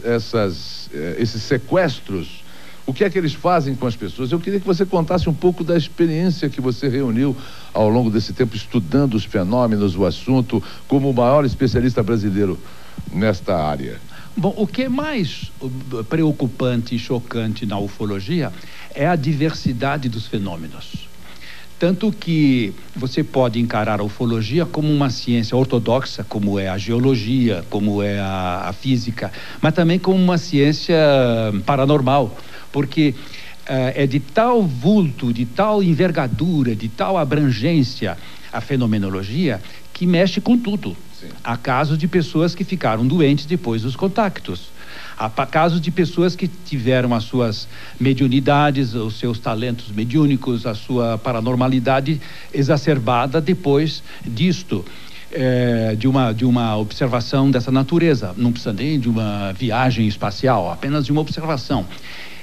esses sequestros, o que é que eles fazem com as pessoas? Eu queria que você contasse um pouco da experiência que você reuniu ao longo desse tempo, estudando os fenômenos, o assunto, como o maior especialista brasileiro nesta área. Bom, o que é mais preocupante e chocante na ufologia é a diversidade dos fenômenos. Tanto que você pode encarar a ufologia como uma ciência ortodoxa, como é a geologia, como é a física, mas também como uma ciência paranormal, porque é de tal vulto, de tal envergadura, de tal abrangência a fenomenologia que mexe com tudo. Sim. Há casos de pessoas que ficaram doentes depois dos contactos. Há casos de pessoas que tiveram as suas mediunidades, os seus talentos mediúnicos, a sua paranormalidade exacerbada depois disto, de uma observação dessa natureza. Não precisa nem de uma viagem espacial, apenas de uma observação.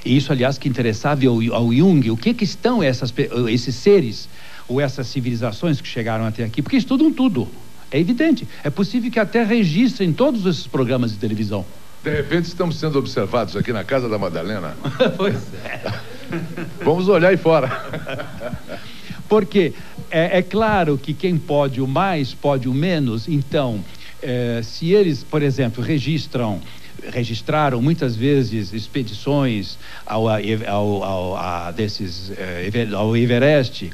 E isso, aliás, que interessava ao Jung, o que estão esses seres ou essas civilizações que chegaram até aqui, porque estudam tudo. É evidente. É possível que até registrem todos esses programas de televisão. De repente estamos sendo observados aqui na casa da Madalena. Pois é. Vamos olhar aí fora. Porque é claro que quem pode o mais, pode o menos. Então, se eles, por exemplo, registraram muitas vezes expedições ao Everest,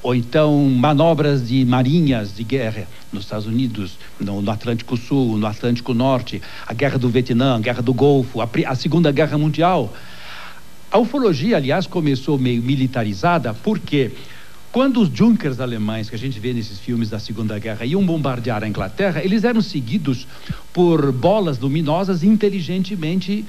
ou então manobras de marinhas de guerra nos Estados Unidos, no Atlântico Sul, no Atlântico Norte, a Guerra do Vietnã, a Guerra do Golfo, a Segunda Guerra Mundial. A ufologia, aliás, começou meio militarizada, porque quando os Junkers alemães, que a gente vê nesses filmes da Segunda Guerra, iam bombardear a Inglaterra, eles eram seguidos por bolas luminosas inteligentemente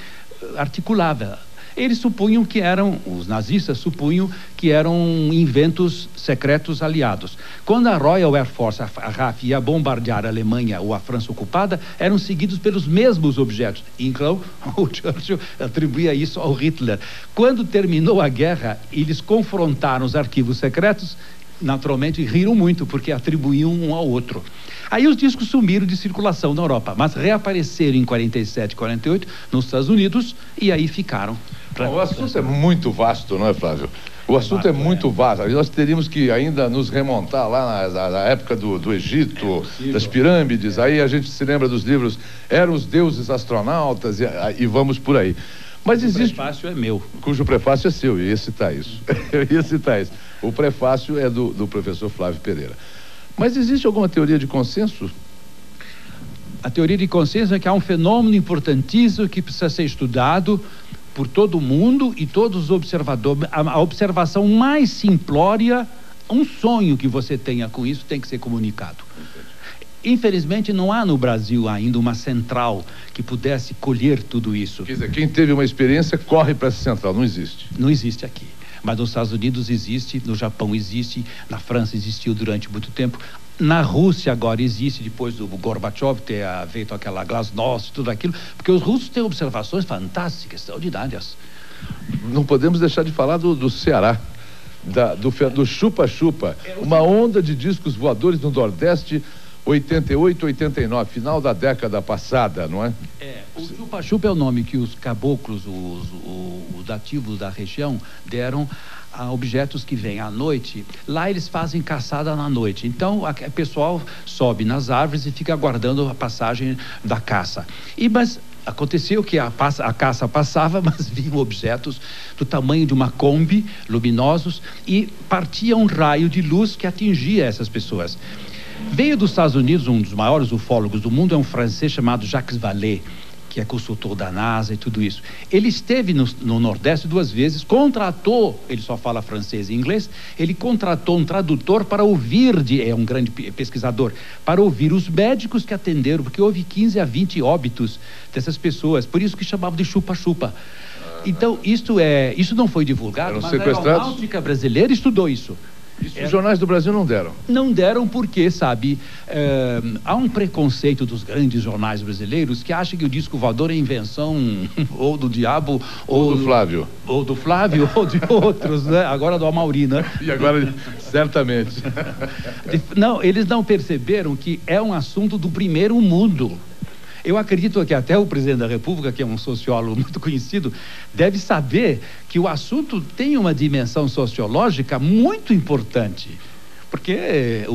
articuladas. Eles supunham que os nazistas supunham que eram inventos secretos aliados. Quando a Royal Air Force, a RAF, ia bombardear a Alemanha ou a França ocupada, eram seguidos pelos mesmos objetos. Então, o Churchill atribuía isso ao Hitler. Quando terminou a guerra, eles confrontaram os arquivos secretos, naturalmente riram muito, porque atribuíam um ao outro. Aí os discos sumiram de circulação na Europa, mas reapareceram em 47, 48 nos Estados Unidos e aí ficaram. Bom, o assunto é muito vasto, não é, Flávio? O assunto é muito vasto. Nós teríamos que ainda nos remontar lá na época do Egito, das pirâmides. Aí a gente se lembra dos livros Eram os Deuses Astronautas e vamos por aí. Mas existe... O prefácio é meu. Cujo prefácio é seu, eu ia citar isso. Eu ia citar isso. O prefácio é do professor Flávio Pereira. Mas existe alguma teoria de consenso? A teoria de consenso é que há um fenômeno importantíssimo que precisa ser estudado por todo mundo e todos os observadores. A observação mais simplória, um sonho que você tenha com isso tem que ser comunicado. Infelizmente não há no Brasil ainda uma central que pudesse colher tudo isso. Quer dizer, quem teve uma experiência corre para essa central, não existe. Não existe aqui. Mas nos Estados Unidos existe, no Japão existe, na França existiu durante muito tempo, na Rússia agora existe, depois do Gorbachev ter feito aquela glasnost e tudo aquilo, porque os russos têm observações fantásticas, extraordinárias. Não podemos deixar de falar do Ceará, do chupa-chupa, uma onda de discos voadores no Nordeste, 88, 89, final da década passada, não é? O chupa-chupa é o nome que os caboclos, os nativos da região, deram a objetos que vêm à noite. Lá eles fazem caçada na noite. Então, o pessoal sobe nas árvores e fica aguardando a passagem da caça. Mas aconteceu que a caça passava, mas vinham objetos do tamanho de uma Kombi, luminosos, e partia um raio de luz que atingia essas pessoas. Veio dos Estados Unidos, um dos maiores ufólogos do mundo, é um francês chamado Jacques Vallée, que é consultor da NASA e tudo isso. Ele esteve no Nordeste 2 vezes, contratou, ele só fala francês e inglês, ele contratou um tradutor para ouvir, é um grande pesquisador, para ouvir os médicos que atenderam, porque houve 15 a 20 óbitos dessas pessoas, por isso que chamavam de chupa-chupa. Então, isso não foi divulgado, mas a aeronáutica brasileira estudou isso. Os jornais do Brasil não deram? Não deram porque, sabe, há um preconceito dos grandes jornais brasileiros que acham que o disco voador é invenção ou do diabo ou do Flávio. Ou do Flávio ou de outros, né? Agora do Amauri, né? E agora, certamente. Não, eles não perceberam que é um assunto do primeiro mundo. Eu acredito que até o presidente da República, que é um sociólogo muito conhecido, deve saber que o assunto tem uma dimensão sociológica muito importante, porque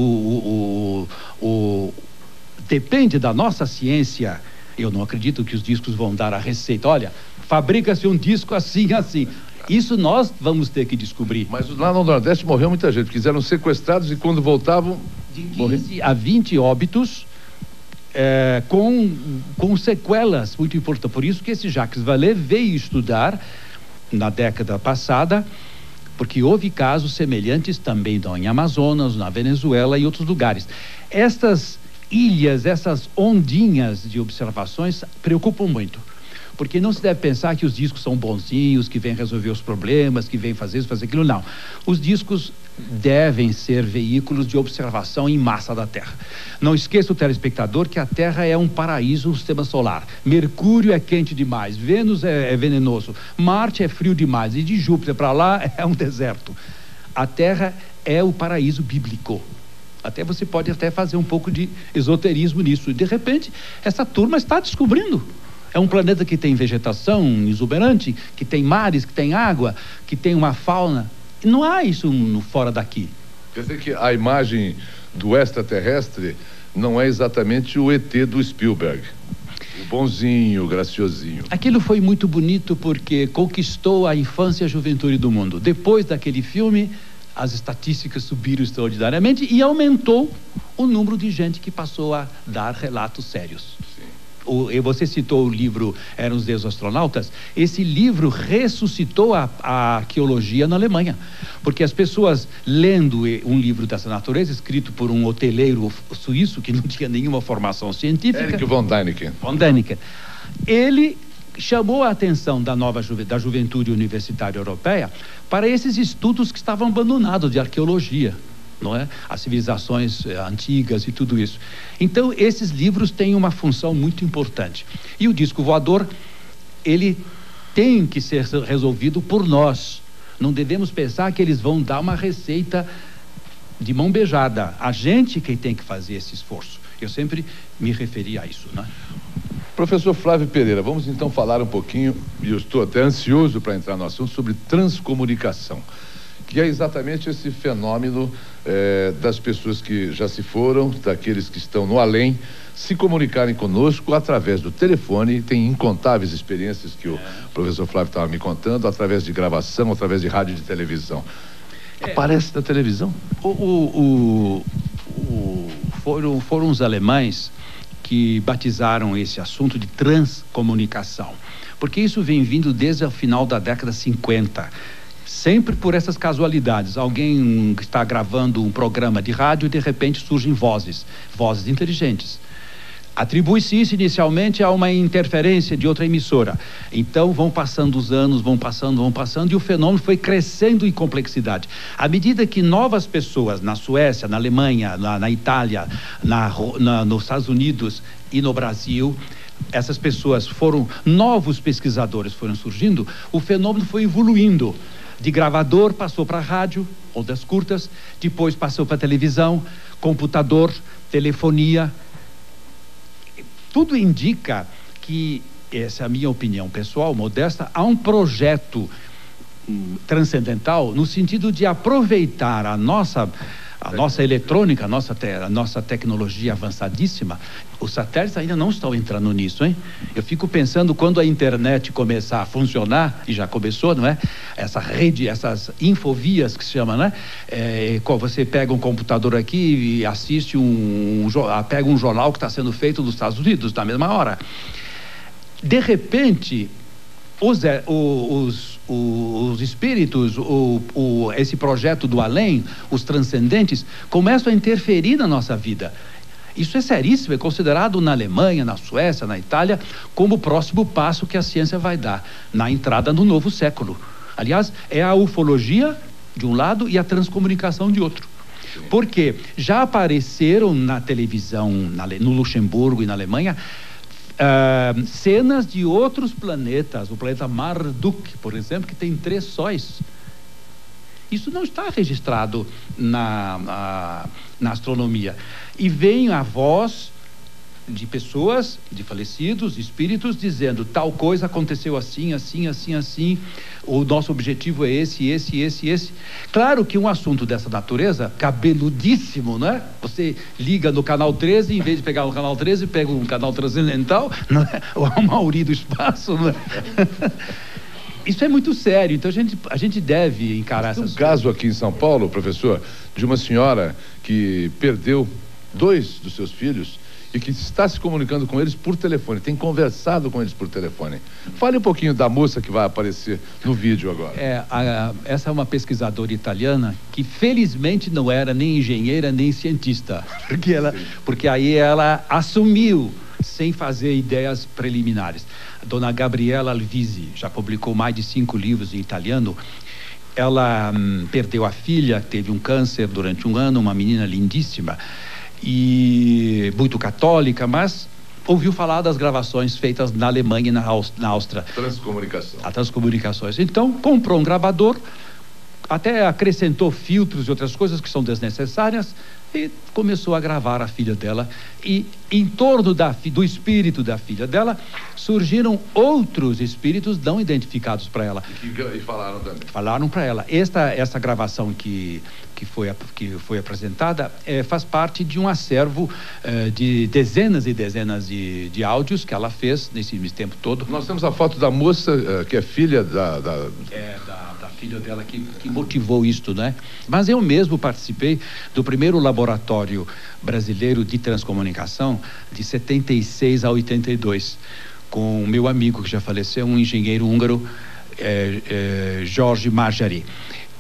depende da nossa ciência. Eu não acredito que os discos vão dar a receita. Olha, fabrica-se um disco assim, assim. Isso nós vamos ter que descobrir. Mas lá no Nordeste morreu muita gente, porque eram sequestrados e quando voltavam... De 15 a 20 óbitos, com sequelas muito importantes. Por isso que esse Jacques Vallée veio estudar na década passada, porque houve casos semelhantes também em Amazonas, na Venezuela e outros lugares. Estas ilhas, essas ondinhas de observações preocupam muito, porque não se deve pensar que os discos são bonzinhos, que vêm resolver os problemas, que vêm fazer isso, fazer aquilo, não. Os discos devem ser veículos de observação em massa da Terra. Não esqueça o telespectador que a Terra é um paraíso no sistema solar. Mercúrio é quente demais, Vênus é venenoso, Marte é frio demais e de Júpiter para lá é um deserto. A Terra é o paraíso bíblico. Até você pode até fazer um pouco de esoterismo nisso. E de repente, essa turma está descobrindo. É um planeta que tem vegetação exuberante, que tem mares, que tem água, que tem uma fauna. Não há isso fora daqui. Quer dizer que a imagem do extraterrestre não é exatamente o ET do Spielberg. O bonzinho, o graciosinho. Aquilo foi muito bonito porque conquistou a infância e a juventude do mundo. Depois daquele filme, as estatísticas subiram extraordinariamente e aumentou o número de gente que passou a dar relatos sérios. Você citou o livro Eram os Deuses Astronautas. Esse livro ressuscitou a arqueologia na Alemanha, porque as pessoas lendo um livro dessa natureza, escrito por um hoteleiro suíço que não tinha nenhuma formação científica, Erich von Däniken. Ele chamou a atenção da juventude universitária europeia para esses estudos que estavam abandonados de arqueologia, não é? As civilizações antigas e tudo isso. Então, esses livros têm uma função muito importante. E o disco voador, ele tem que ser resolvido por nós. Não devemos pensar que eles vão dar uma receita de mão beijada. A gente que tem que fazer esse esforço. Eu sempre me referi a isso, né? Professor Flávio Pereira, vamos então falar um pouquinho, e eu estou até ansioso para entrar no assunto, sobre transcomunicação, que é exatamente esse fenômeno das pessoas que já se foram, daqueles que estão no além, se comunicarem conosco através do telefone. Tem incontáveis experiências que o professor Flávio estava me contando, através de gravação, através de rádio e de televisão. Aparece na televisão? Foram os alemães que batizaram esse assunto de transcomunicação, porque isso vem vindo desde o final da década 50. Sempre por essas casualidades. Alguém está gravando um programa de rádio e de repente surgem vozes inteligentes. Atribui-se isso inicialmente a uma interferência de outra emissora. Então vão passando os anos, vão passando e o fenômeno foi crescendo em complexidade. À medida que novas pessoas na Suécia, na Alemanha, na Itália, nos Estados Unidos e no Brasil, essas pessoas novos pesquisadores foram surgindo, o fenômeno foi evoluindo. De gravador passou para rádio, ondas curtas, depois passou para televisão, computador, telefonia. Tudo indica que, essa é a minha opinião pessoal, modesta, há um projeto transcendental no sentido de aproveitar a nossa eletrônica, a nossa tecnologia avançadíssima. Os satélites ainda não estão entrando nisso, hein? Eu fico pensando quando a internet começar a funcionar, e já começou, não é? Essa rede, essas infovias que se chama, né? Você pega um computador aqui e assiste pega um jornal que está sendo feito nos Estados Unidos na mesma hora. De repente, os espíritos, esse projeto do além, os transcendentes, começam a interferir na nossa vida. Isso é seríssimo, é considerado na Alemanha, na Suécia, na Itália, como o próximo passo que a ciência vai dar na entrada no novo século. Aliás, é a ufologia de um lado e a transcomunicação de outro. Porque já apareceram na televisão, no Luxemburgo e na Alemanha, cenas de outros planetas, o planeta Marduk, por exemplo, que tem 3 sóis. Isso não está registrado na astronomia. E vem a voz de pessoas, de falecidos, espíritos, dizendo tal coisa aconteceu assim, assim, assim, assim, o nosso objetivo é esse, esse, esse, esse. Claro que um assunto dessa natureza, cabeludíssimo, não é? Você liga no canal 13, em vez de pegar o canal 13, pega um canal transcendental, não é? O Amauri do espaço, não é? Isso é muito sério, então a gente deve encarar essas coisas. Tem um caso aqui em São Paulo, professor, de uma senhora que perdeu 2 dos seus filhos e que está se comunicando com eles por telefone, tem conversado com eles por telefone. Fale um pouquinho da moça que vai aparecer no vídeo agora. Essa é uma pesquisadora italiana que felizmente não era nem engenheira nem cientista, porque aí ela assumiu sem fazer ideias preliminares. A dona Gabriela Alvisi já publicou mais de 5 livros em italiano. Ela perdeu a filha, teve um câncer durante um ano, uma menina lindíssima e muito católica, mas ouviu falar das gravações feitas na Alemanha e na Áustria. Transcomunicação. A transcomunicações. Então, comprou um gravador, até acrescentou filtros e outras coisas que são desnecessárias e começou a gravar a filha dela. E em torno do espírito da filha dela surgiram outros espíritos não identificados para ela. E falaram também. Falaram para ela. Essa gravação que foi apresentada faz parte de um acervo de dezenas e dezenas de áudios que ela fez nesse tempo todo. Nós temos a foto da moça que é filha da filha dela que motivou isto, né? Mas eu mesmo participei do primeiro laboratório brasileiro de transcomunicação de 76 a 82 com o meu amigo que já faleceu, um engenheiro húngaro, Jorge Marjari.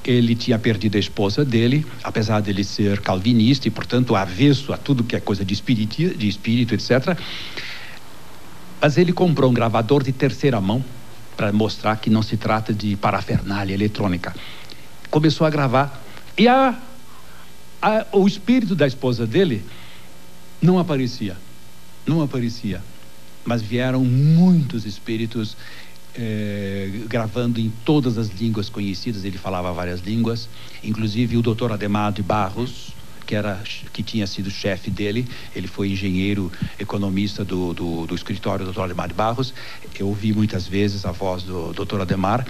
Ele tinha perdido a esposa dele, apesar dele ser calvinista e, portanto, avesso a tudo que é coisa de espírito, etc. Mas ele comprou um gravador de terceira mão para mostrar que não se trata de parafernália eletrônica. Começou a gravar e o espírito da esposa dele não aparecia, mas vieram muitos espíritos gravando em todas as línguas conhecidas. Ele falava várias línguas, inclusive o Dr. Ademar de Barros, que tinha sido chefe dele. Ele foi engenheiro economista do escritório do Dr. Ademar de Barros. Eu ouvi muitas vezes a voz do Dr. Ademar.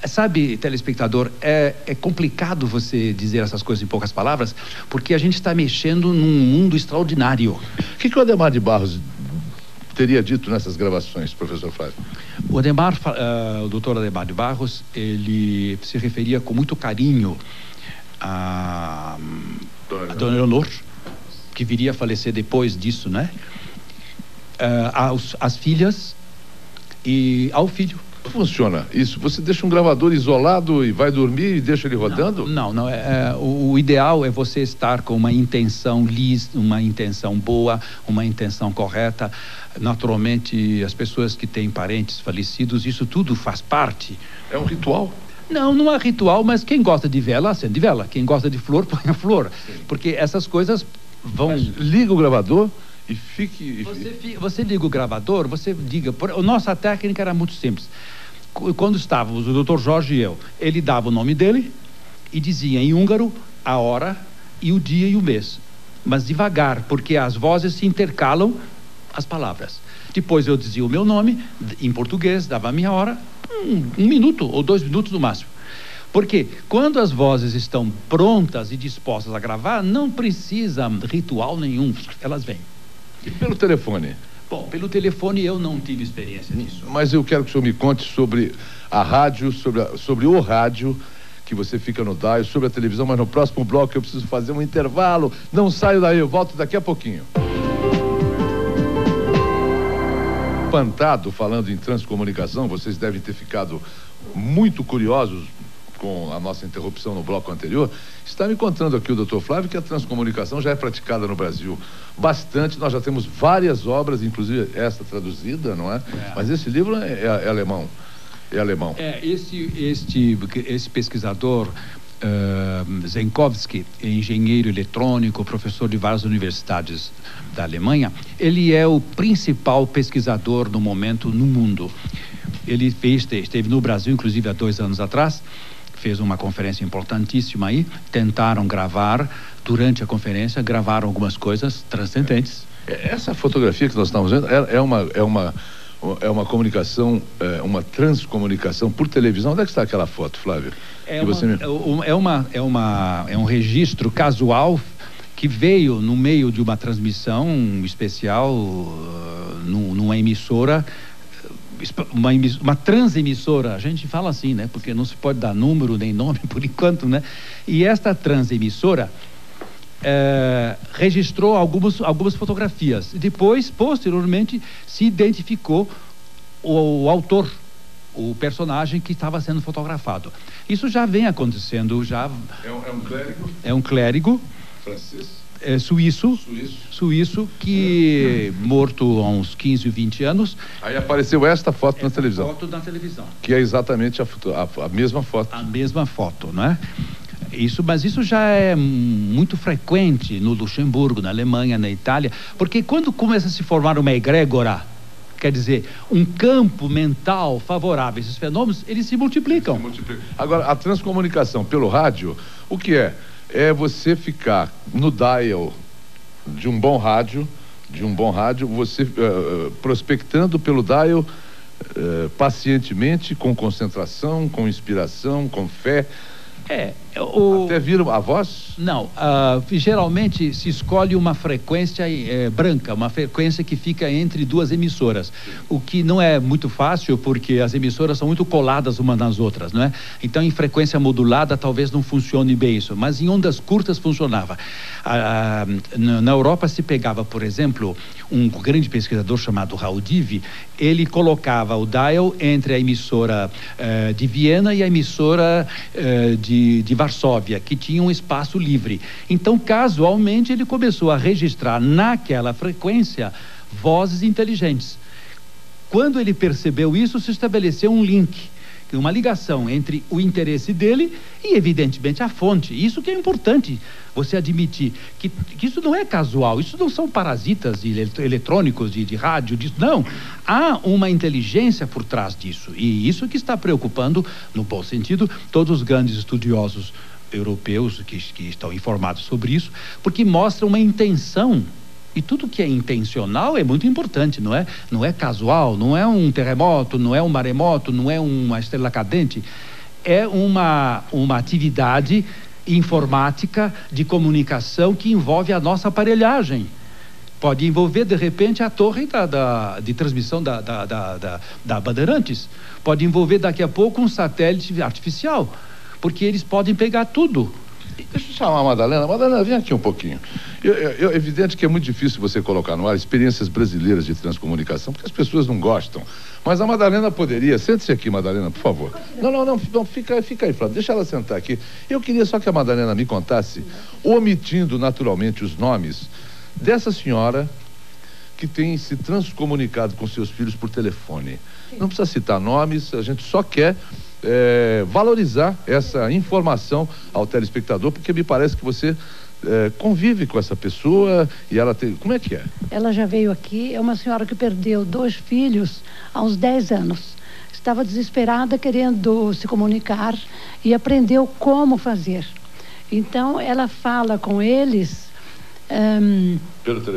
Sabe, telespectador, é complicado você dizer essas coisas em poucas palavras, porque a gente está mexendo num mundo extraordinário. O que o Ademar de Barros teria dito nessas gravações, professor Flávio? O Dr. Ademar de Barros, ele se referia com muito carinho a Dona Leonor, que viria a falecer depois disso, né? As filhas e ao filho. Funciona isso? Você deixa um gravador isolado e vai dormir e deixa ele rodando? Não. O ideal é você estar com uma intenção uma intenção boa, uma intenção correta. Naturalmente, as pessoas que têm parentes falecidos, isso tudo faz parte. É um ritual? Não é ritual, mas quem gosta de vela, acende vela. Quem gosta de flor, põe a flor. Sim. Porque essas coisas vão... Mas liga o gravador e fique... Você liga o gravador, você diga... A nossa técnica era muito simples. Quando estávamos, o Dr. Jorge e eu, ele dava o nome dele e dizia em húngaro a hora e o dia e o mês. Mas devagar, porque as vozes se intercalam as palavras. Depois eu dizia o meu nome, em português, dava a minha hora, 1 minuto ou 2 minutos no máximo. Porque quando as vozes estão prontas e dispostas a gravar, não precisa ritual nenhum, elas vêm. E pelo telefone? Bom, pelo telefone eu não tive experiência nisso. Mas eu quero que o senhor me conte sobre a rádio, sobre o rádio, que você fica no dial, sobre a televisão, mas no próximo bloco eu preciso fazer um intervalo. Não saio daí, eu volto daqui a pouquinho. Espantado, falando em transcomunicação, vocês devem ter ficado muito curiosos com a nossa interrupção no bloco anterior. Está me contando aqui o Dr. Flávio que a transcomunicação já é praticada no Brasil bastante. Nós já temos várias obras, inclusive essa traduzida, não é? Mas esse livro é alemão. É alemão. Esse pesquisador Zenkowski, engenheiro eletrônico, professor de várias universidades da Alemanha, ele é o principal pesquisador no momento no mundo. Ele esteve no Brasil, inclusive há 2 anos atrás, fez uma conferência importantíssima aí, tentaram gravar, durante a conferência, gravaram algumas coisas transcendentes. Essa fotografia que nós estamos vendo é uma comunicação, uma transcomunicação por televisão. Onde é que está aquela foto, Flávio? É um registro casual que veio no meio de uma transmissão especial numa emissora, uma transemissora, a gente fala assim, né? Porque não se pode dar número nem nome por enquanto, né? E esta transemissora registrou algumas fotografias e depois, posteriormente, se identificou o autor, o personagem que estava sendo fotografado. Isso já vem acontecendo, já... É um clérigo? É um clérigo. Francês? Suíço, que morto há uns 15, 20 anos. Aí apareceu esta foto na televisão. Foto na televisão. Que é exatamente a mesma foto. A mesma foto, né? Mas isso já é muito frequente no Luxemburgo, na Alemanha, na Itália, porque quando começa a se formar uma egrégora, quer dizer, um campo mental favorável a esses fenômenos, eles se multiplicam. Agora, a transcomunicação pelo rádio, o que é? É você ficar no dial de um bom rádio, você prospectando pelo dial pacientemente, com concentração, com inspiração, com fé. Até viram a voz? Não, geralmente se escolhe uma frequência branca, uma frequência que fica entre duas emissoras, o que não é muito fácil porque as emissoras são muito coladas umas nas outras, não é? Então em frequência modulada talvez não funcione bem isso, mas em ondas curtas funcionava. Na Europa se pegava, por exemplo, um grande pesquisador chamado Raul Divi, ele colocava o dial entre a emissora de Viena e a emissora de Varsóvia, que tinha um espaço livre. Então, casualmente, ele começou a registrar naquela frequência vozes inteligentes. Quando ele percebeu isso, se estabeleceu um link, uma ligação entre o interesse dele e, evidentemente, a fonte. Isso que é importante, você admitir que isso não é casual, isso não são parasitas eletrônicos de rádio, não. Há uma inteligência por trás disso, e isso que está preocupando, no bom sentido, todos os grandes estudiosos europeus que estão informados sobre isso, porque mostra uma intenção. E tudo que é intencional é muito importante, não é? Não é casual, não é um terremoto, não é um maremoto, não é uma estrela cadente. É uma atividade informática de comunicação que envolve a nossa aparelhagem. Pode envolver, de repente, a torre de transmissão da Bandeirantes. Pode envolver, daqui a pouco, um satélite artificial, porque eles podem pegar tudo. Deixa eu chamar a Madalena. Madalena, vem aqui um pouquinho. É evidente que é muito difícil você colocar no ar experiências brasileiras de transcomunicação, porque as pessoas não gostam. Mas a Madalena poderia... Sente-se aqui, Madalena, por favor. Não, fica aí, Flávio. Deixa ela sentar aqui. Eu queria só que a Madalena me contasse, omitindo naturalmente os nomes, dessa senhora que tem se transcomunicado com seus filhos por telefone. Não precisa citar nomes, a gente só quer... valorizar essa informação ao telespectador, porque me parece que você convive com essa pessoa e ela tem... Como é que é? Ela já veio aqui, é uma senhora que perdeu 2 filhos há uns 10 anos. Estava desesperada, querendo se comunicar e aprendeu como fazer. Então, ela fala com eles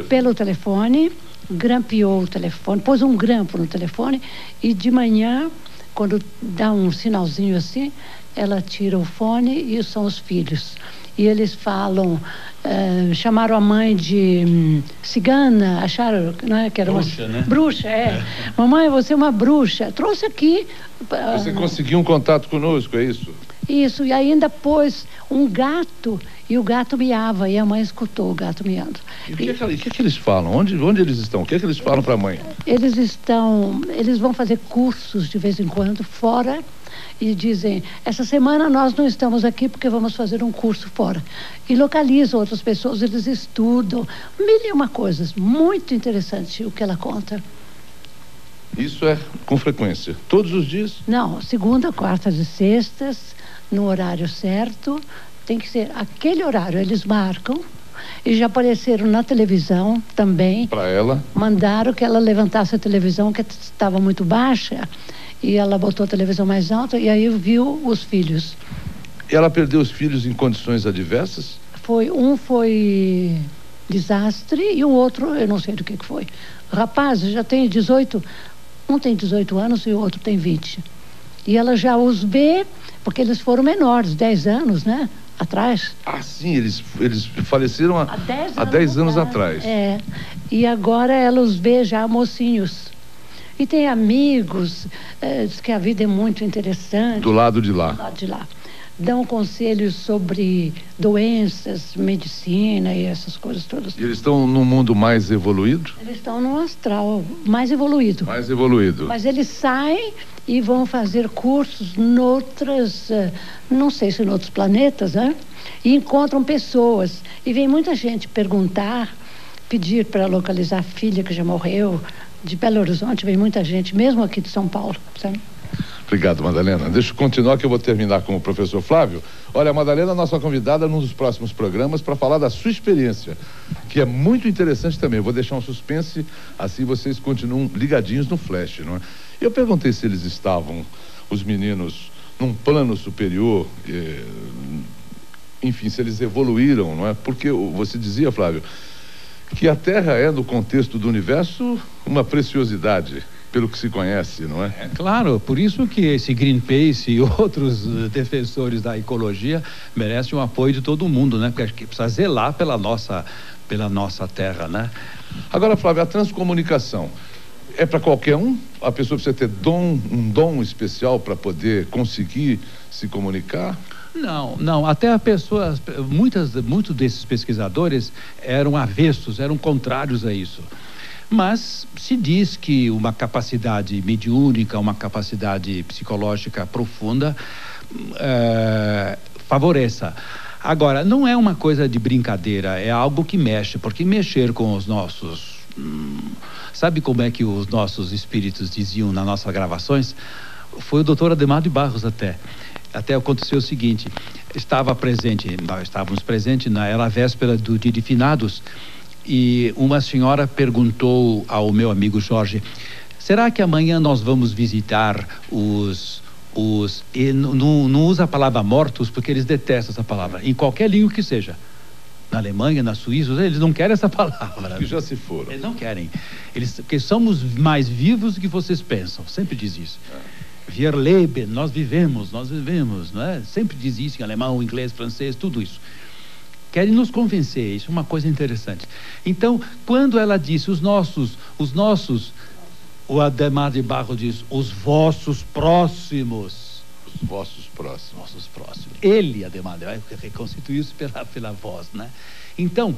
pelo telefone, grampeou o telefone, pôs um grampo no telefone e de manhã, quando dá um sinalzinho assim, ela tira o fone e são os filhos. E eles falam, chamaram a mãe de cigana, acharam, né, que era bruxa, uma... né? Bruxa, Mamãe, você é uma bruxa. Trouxe aqui... Você conseguiu um contato conosco, é isso? Isso, e ainda pôs um gato, e o gato miava, e a mãe escutou o gato miando. E o que eles falam? Onde eles estão? O que eles falam para a mãe? Eles vão fazer cursos de vez em quando, fora, e dizem, essa semana nós não estamos aqui porque vamos fazer um curso fora. E localizam outras pessoas, eles estudam, mil e uma coisas, muito interessante o que ela conta. Isso é com frequência? Todos os dias? Não, segunda, quartas e sextas, no horário certo, tem que ser aquele horário, eles marcam, e já apareceram na televisão também. Para ela? Mandaram que ela levantasse a televisão, que estava muito baixa, e ela botou a televisão mais alta, e aí viu os filhos. E ela perdeu os filhos em condições adversas? Um foi desastre e o outro, eu não sei do que foi. O rapaz já tem 18, um tem 18 anos e o outro tem 20. E ela já os vê, porque eles foram menores, 10 anos, né? Atrás. Ah, sim, eles faleceram há 10 anos atrás. É, e agora ela os vê já mocinhos. E tem amigos, diz que a vida é muito interessante. Do lado de lá. Do lado de lá. Dão conselhos sobre doenças, medicina e essas coisas todas. E eles estão num mundo mais evoluído? Eles estão num astral mais evoluído. Mais evoluído. Mas eles saem e vão fazer cursos noutras, não sei se em outros planetas, né? E encontram pessoas. E vem muita gente perguntar, pedir para localizar a filha que já morreu. De Belo Horizonte vem muita gente, mesmo aqui de São Paulo, sabe? Obrigado, Madalena. Deixa eu continuar que eu vou terminar com o professor Flávio. Olha, a Madalena é a nossa convidada num dos próximos programas para falar da sua experiência, que é muito interessante também. Eu vou deixar um suspense, assim vocês continuam ligadinhos no flash, não é? Eu perguntei se eles estavam, os meninos, num plano superior, enfim, se eles evoluíram, não é? Porque você dizia, Flávio, que a Terra é, no contexto do universo, uma preciosidade, pelo que se conhece, não é? É claro, por isso que esse Greenpeace e outros defensores da ecologia merecem o apoio de todo mundo, né? Porque precisa zelar pela nossa terra, né? Agora, Flávio, a transcomunicação é para qualquer um? A pessoa precisa ter um dom especial para poder conseguir se comunicar? Não, até a pessoa, muitos desses pesquisadores eram avessos, eram contrários a isso. Mas se diz que uma capacidade mediúnica, uma capacidade psicológica profunda favoreça. Agora, não é uma coisa de brincadeira, é algo que mexe, porque mexer com os nossos... sabe como é que os nossos espíritos diziam nas nossas gravações? Foi o doutor Ademar de Barros até aconteceu o seguinte, nós estávamos presentes, era a véspera do dia de finados, e uma senhora perguntou ao meu amigo Jorge, será que amanhã nós vamos visitar e não usa a palavra mortos, porque eles detestam essa palavra, em qualquer língua que seja. Na Alemanha, na Suíça, eles não querem essa palavra. Que já se foram. Eles não querem. Porque somos mais vivos do que vocês pensam, sempre diz isso. Wir leben, nós vivemos, não é? Sempre diz isso em alemão, inglês, francês, tudo isso. Querem nos convencer, isso é uma coisa interessante. Então, quando ela disse os nossos, o Ademar de Barros diz, os vossos próximos. Os vossos próximos. Nossos próximos. Ele, Ademar de Barros, reconstituiu-se pela voz, né? Então,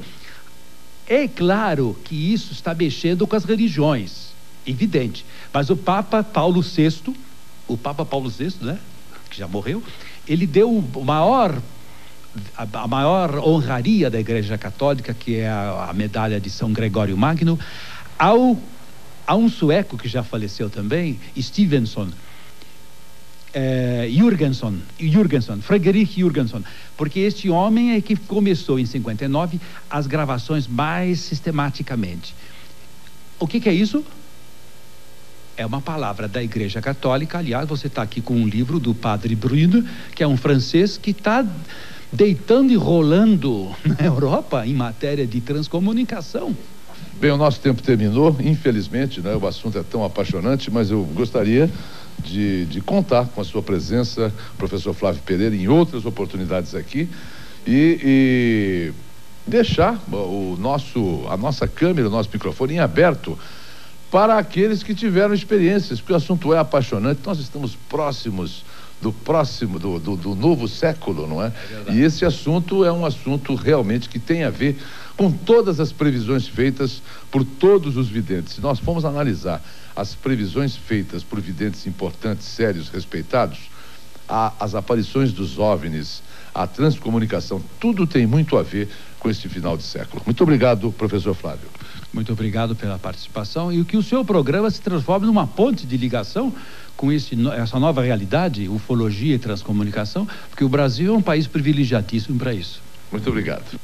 é claro que isso está mexendo com as religiões, evidente. Mas o Papa Paulo VI, né, que já morreu, ele deu a maior honraria da Igreja Católica, que é a medalha de São Gregório Magno, a um sueco que já faleceu também, Fredrik Jürgenson, porque este homem é que começou em 59 as gravações mais sistematicamente. O que é isso? É uma palavra da Igreja Católica. Aliás, você está aqui com um livro do Padre Bruno, que é um francês que está deitando e rolando na Europa em matéria de transcomunicação. Bem, o nosso tempo terminou, infelizmente, né? O assunto é tão apaixonante, mas eu gostaria de contar com a sua presença, professor Flávio Pereira, em outras oportunidades aqui e deixar a nossa câmera, o nosso microfone em aberto para aqueles que tiveram experiências, porque o assunto é apaixonante. Nós estamos próximos do novo século, não é? E esse assunto é um assunto realmente que tem a ver com todas as previsões feitas por todos os videntes. Se nós formos analisar as previsões feitas por videntes importantes, sérios, respeitados, as aparições dos OVNIs, a transcomunicação, tudo tem muito a ver com este final de século. Muito obrigado, professor Flávio. Muito obrigado pela participação e que o seu programa se transforme numa ponte de ligação com essa nova realidade, ufologia e transcomunicação, porque o Brasil é um país privilegiadíssimo para isso. Muito obrigado.